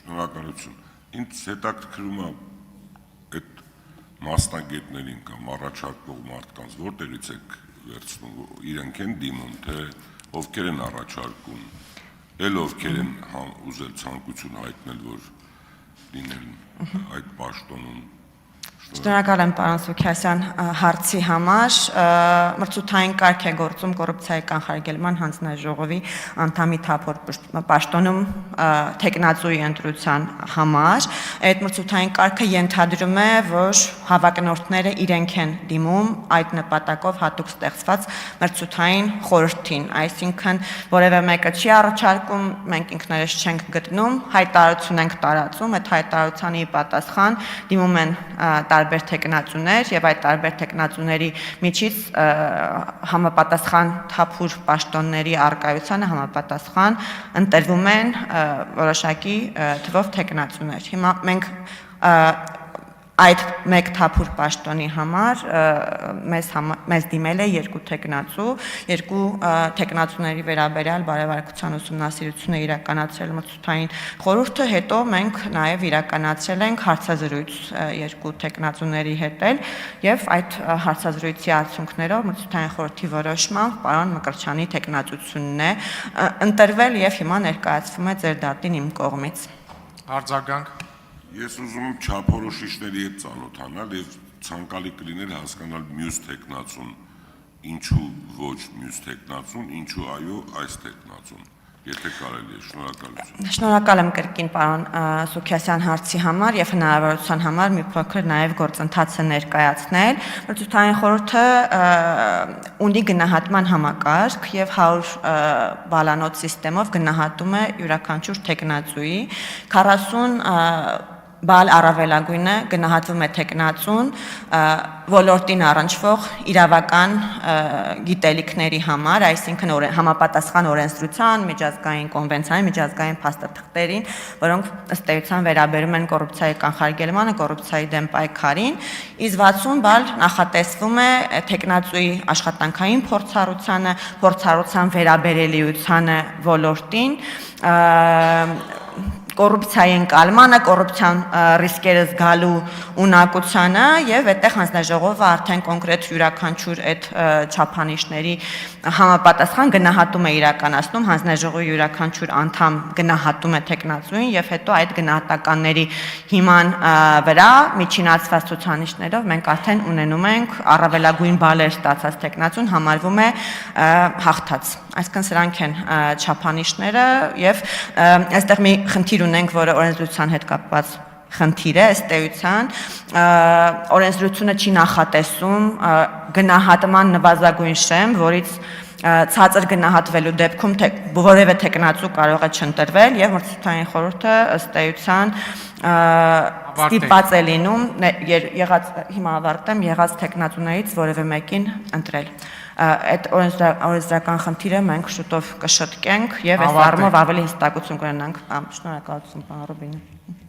Շնորհակալություն։ Ինձ հետաքրքրում է այդ մասնագետներին կամ առաջարկող մարդկանց որտեղից եք վերցնում, իրենք են դիմում, թե ովքեր են առաջարկում, էլ ովքեր են ուզել ցանկություն հայտնել, որ լինեն այդ պաշտոնում։ Շնորհակալ եմ պարոն Սուքիասյան հարցի համար, մրցութային կարգ է գործում կոռուպցիայի կանխարգելման հանձնաժողովի անդամի թափոր պաշտոնում թեկնածուի ընտրության համար, այդ մրցութային կարգը ենթադրում է, որ հավակնորդները իրենք են դիմում այդ նպատակով հատուկ ստեղծված մրցութային խորհրդին, այսինքն որևէ մեկը չի առաջարկում, մենք ինքներս չենք գտնում, հայտարարություն ենք տարածում, այդ հայտարարությանի պատասխան դիմում են տարբեր թեկնածուներ եւ այդ տարբեր թեկնածուների միջից համապատասխան թափուր պաշտոնների արկայությանը համապատասխան ընտրվում են որոշակի թվով թեկնածուներ։ Հիմա մենք այդ մեկ թափուր պաշտոնի համար մեզ դիմել է երկու թեկնածու, երկու թեկնածուների վերաբերյալ բարեվարկության ուսումնասիրություն է իրականացրել մրցութային խորհուրդը, հետո մենք նաև իրականացրել ենք հարցազրույց երկու թեկնածուների հետ եւ այդ հարցազրույցի արդյունքներով մրցութային խորհրդի որոշմամբ պարոն Մկրտչյանի թեկնածությունն է ընտրվել եւ հիմա ներկայացվում է ձեր դատին իմ կողմից։ Արձագանք։ Ես ուզում եմ չափորոշիչների հետ ծանոթանալ եւ ցանկալի կլիներ հասկանալ մյուս տեխնացուն, ինչու ոչ մյուս տեխնացուն, ինչու այո այս տեխնացուն, եթե կարելի է, շնորհակալություն։ Շնորհակալ եմ կրկին պարոն Սուքիասյան հարցի համար եւ հնարավորության համար մի փոքր նաեւ գործընթացը ներկայացնել։ Մրցութային խորհուրդը ունի գնահատման համակարգ եւ 100 բալանոց համակարգով գնահատում է յուրաքանչյուր տեխնացուի 40 բալ առավելագույնը գնահատվում է տեխնացուն ոլորտին առնչվող իրավական գիտելիքների համար, այսինքն համապատասխան օրենսդրության, միջազգային կոնվենցիային, միջազգային փաստաթղթերին, որոնք ըստ էության վերաբերում են կոռուպցիայի կանխարգելմանը, կոռուպցիայի դեմ պայքարին, իսկ 60 բալ նախատեսվում է տեխնացուի աշխատանքային փորձառությանը, փորձառության վերաբերելիությանը ոլորտին, կոռուպցիայի ընկալմանը, կոռուպցիան ռիսկերը զգալու ունակությանը եւ այդտեղ հանձնաժողովը արդեն կոնկրետ յուրաքանչյուր այդ չափանիշների համապատասխան գնահատում է իրականացնում, հանձնաժողովի յուրաքանչյուր անդամ գնահատում է տեխնացուին եւ հետո այդ գնահատականների հիման վրա միջինացված ցուցանիշներով մենք արդեն ունենում ենք առավելագույն բալեր ստացած տեխնացուն համարվում է հաղթած։ Այսինքն սրանք են չափանիշները եւ այստեղ մի խնդիր ունենք, որը օրենսդրության հետ կապված խնդիր է, ըստ էության օրենսդրությունը չի նախատեսում գնահատման նվազագույն շեմ, որից ցածր գնահատվելու դեպքում որևէ տեխնացու կարող է չընտրվել եւ մրցութային խորհուրդը ըստ էության ստիպված է լինում հիմա ավարտեմ եղած տեխնացուներից որևէ մեկին ընտրել։ Այդ օրենսդրական խնդիրը մենք շուտով կշտկենք եւ այս առումով ավելի հստակություն կունենանք։ Շնորհակալություն, պարոն Ռուբինը։